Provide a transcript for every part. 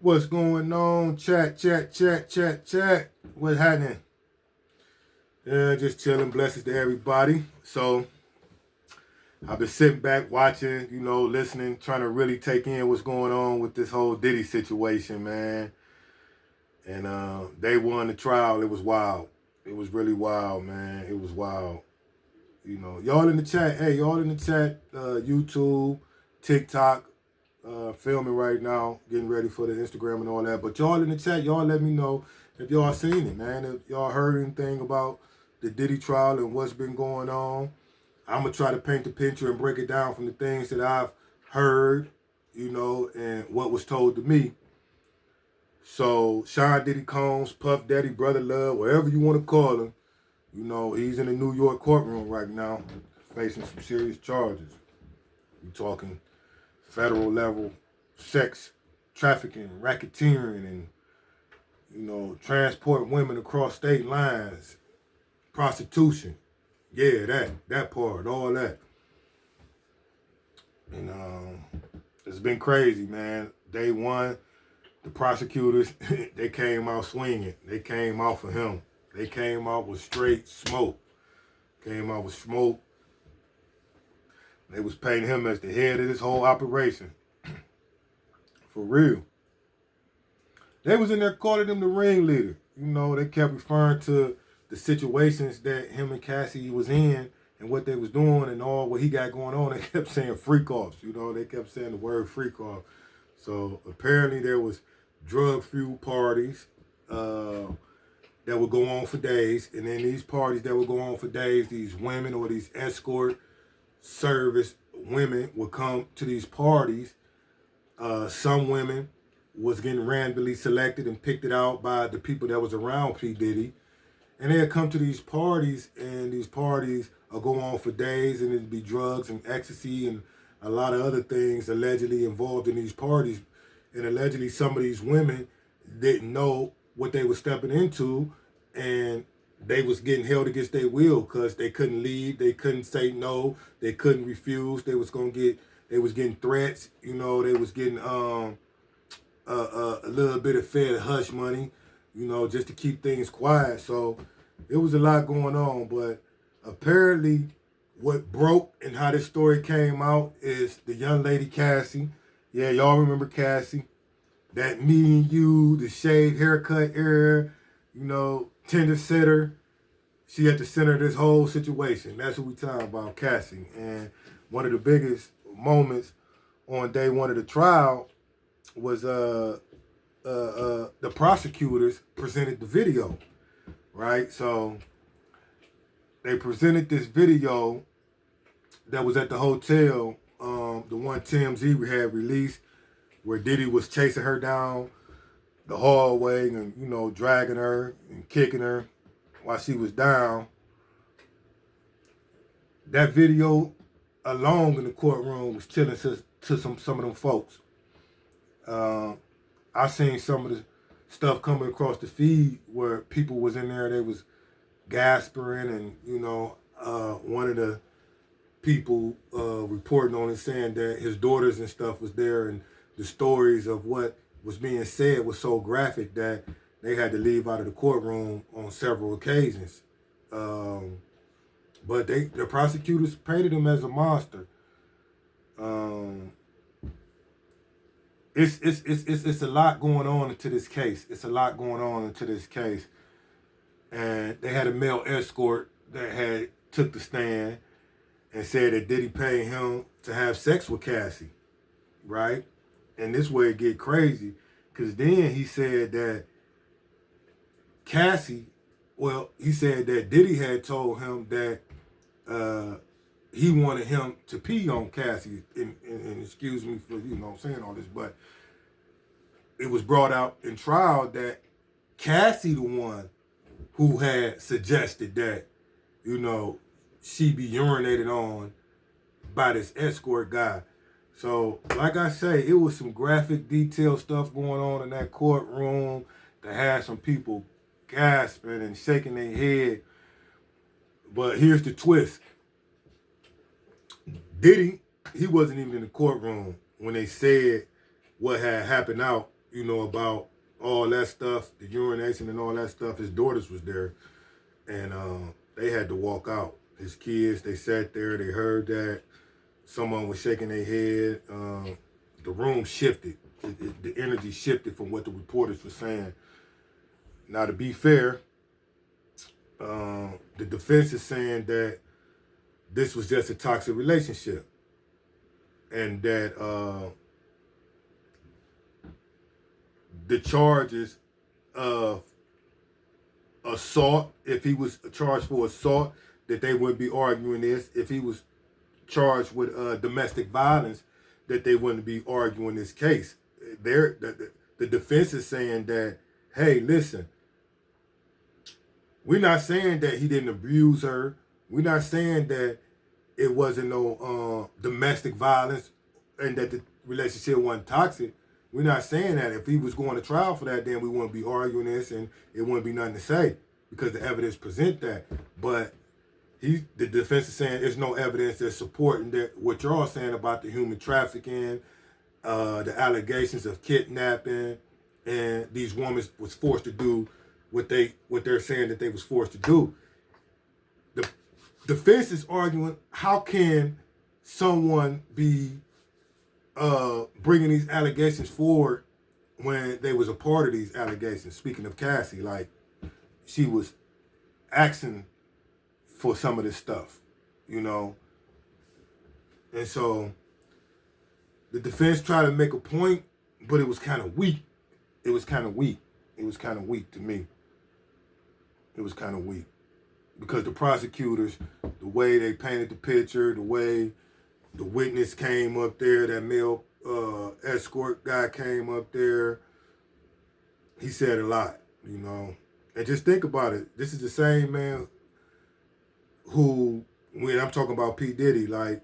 What's going on? Chat. What's happening? Yeah, just chilling. Blessings to everybody. So, I've been sitting back watching, listening, trying to really take in what's going on with this whole Diddy situation, man. And day one, the trial, it was wild. It was really wild, man. It was wild. Y'all in the chat, YouTube, TikTok, filming right now, getting ready for the Instagram and all that. But y'all in the chat, y'all let me know if y'all seen it, man. If y'all heard anything about the Diddy trial and what's been going on. I'm going to try to paint the picture and break it down from the things that I've heard, and what was told to me. So, Sean Diddy Combs, Puff Daddy, Brother Love, whatever you want to call him, he's in the New York courtroom right now, facing some serious charges. We talking federal level sex trafficking, racketeering, and transport women across state lines, prostitution. Yeah, that part, all that. And it's been crazy, man. Day one, the prosecutors, they came out swinging. They came out for him. They came out with straight smoke. Came out with smoke. They was painting him as the head of this whole operation. For real. They was in there calling him the ringleader. They kept referring to the situations that him and Cassie was in and what they was doing and all what he got going on. They kept saying freak offs. They kept saying the word freak off. So apparently there was drug-fueled parties that would go on for days. And then these parties that would go on for days, these women or these escort service women would come to these parties. Some women was getting randomly selected and picked it out by the people that was around P. Diddy. And they'd come to these parties, and these parties will go on for days, and it'd be drugs and ecstasy and a lot of other things allegedly involved in these parties. And allegedly some of these women didn't know what they were stepping into, and they was getting held against their will because they couldn't leave, they couldn't say no, they couldn't refuse. They was getting threats, they was getting a little bit of fed hush money, just to keep things quiet. So it was a lot going on, but apparently what broke and how this story came out is the young lady Cassie. Yeah, y'all remember Cassie. That me and you, the shaved haircut era, tender sitter. She at the center of this whole situation. That's what we talking about, Cassie. And one of the biggest moments on day one of the trial was the prosecutors presented the video, right? So they presented this video that was at the hotel, the one TMZ had released, where Diddy was chasing her down the hallway and, dragging her and kicking her while she was down. That video alone in the courtroom was chilling to some of them folks. I seen some of the stuff coming across the feed where people was in there, they was gasping, and one of the people reporting on it saying that his daughters and stuff was there, and the stories of what was being said was so graphic that they had to leave out of the courtroom on several occasions. But the prosecutors painted him as a monster. It's a lot going on into this case. And they had a male escort that had took the stand and said that Diddy paid him to have sex with Cassie, right? And this way it get crazy, because then he said that he said that Diddy had told him that he wanted him to pee on Cassie, and excuse me for saying all this, but it was brought out in trial that Cassie the one who had suggested that she be urinated on by this escort guy. So like I say, it was some graphic detailed stuff going on in that courtroom that had some people gasping and shaking their head. But here's the twist. Diddy, he wasn't even in the courtroom when they said what had happened out, about all that stuff, the urination and all that stuff. His daughters was there, and they had to walk out. His kids, they sat there, they heard that. Someone was shaking their head. The room shifted. The energy shifted from what the reporters were saying. Now, to be fair, the defense is saying that this was just a toxic relationship, and that the charges of assault, if he was charged for assault, that they wouldn't be arguing this. If he was charged with domestic violence, that they wouldn't be arguing this case. The defense is saying that, hey, listen, we're not saying that he didn't abuse her. We're not saying that it wasn't no domestic violence and that the relationship wasn't toxic. We're not saying that. If he was going to trial for that, then we wouldn't be arguing this and it wouldn't be nothing to say because the evidence present that. But the defense is saying there's no evidence that's supporting that what you're all saying about the human trafficking, the allegations of kidnapping, and these women was forced to do what they're saying that they was forced to do. The defense is arguing, how can someone be bringing these allegations forward when they was a part of these allegations? Speaking of Cassie, like, she was asking for some of this stuff, And so the defense tried to make a point, but it was kind of weak. It was kind of weak to me. It was kind of weak because the prosecutors, the way they painted the picture, the way the witness came up there, that male escort guy came up there, he said a lot, And just think about it. This is the same man who, when I'm talking about P. Diddy, like,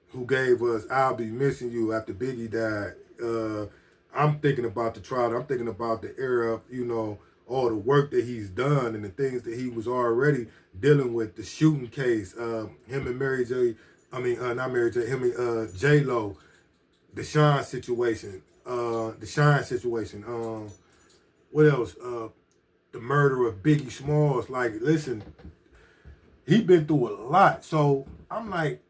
who gave us "I'll Be Missing You" after Biggie died. I'm thinking about the trial. I'm thinking about the era of, all the work that he's done and the things that he was already dealing with. The shooting case, him and not Mary J, him and J-Lo, the Shine situation, what else? The murder of Biggie Smalls. Like, listen, he been through a lot. So I'm like,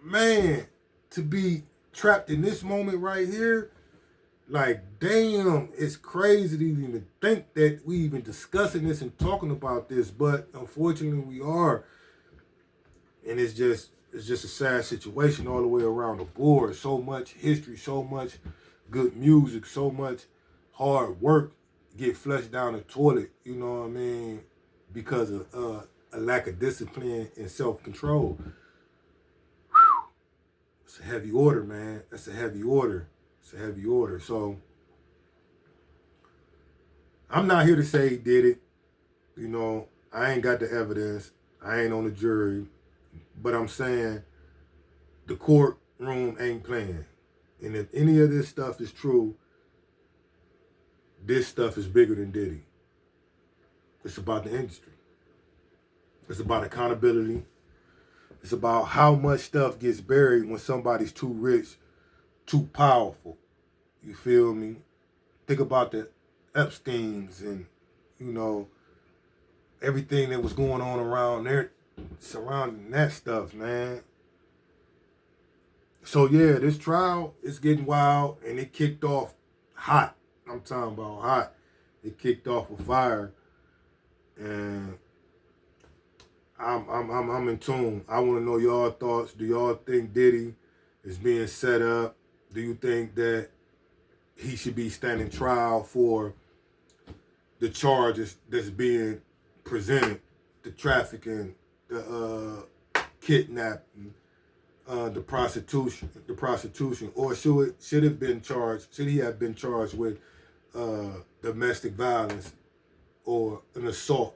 man, to be trapped in this moment right here, like, damn, it's crazy to even think that we even discussing this and talking about this. But unfortunately, we are, and it's just a sad situation all the way around the board. So much history, so much good music, so much hard work get flushed down the toilet. You know what I mean? Because of a lack of discipline and self-control. It's a heavy order, man. That's a heavy order. It's a heavy order. So I'm not here to say he did it. I ain't got the evidence. I ain't on the jury. But I'm saying the courtroom ain't playing. And if any of this stuff is true, this stuff is bigger than Diddy. It's about the industry. It's about accountability. It's about how much stuff gets buried when somebody's too rich, too powerful. You feel me? Think about the Epsteins and, everything that was going on around there, surrounding that stuff, man. So yeah, this trial is getting wild, and it kicked off hot. I'm talking about hot. It kicked off with fire, and I'm in tune. I want to know y'all thoughts. Do y'all think Diddy is being set up? Do you think that he should be standing trial for the charges that's being presented, the trafficking, the kidnapping, the prostitution, or should have been charged? Should he have been charged with domestic violence or an assault?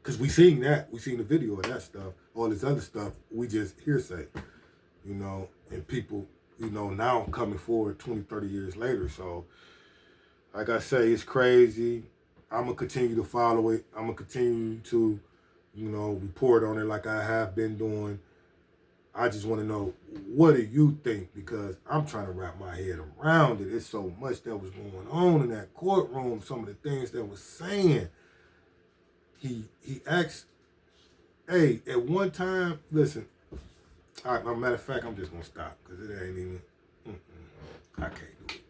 Because we seen that, we seen the video of that stuff. All this other stuff, we just hearsay, and people, now coming forward 20, 30 years later. So, like I say, it's crazy. I'm going to continue to follow it. I'm going to continue to, report on it like I have been doing. I just want to know, what do you think? Because I'm trying to wrap my head around it. It's so much that was going on in that courtroom. Some of the things that was saying. He asked, hey, at one time, listen. All right, matter of fact, I'm just gonna stop because it ain't even. I can't do it.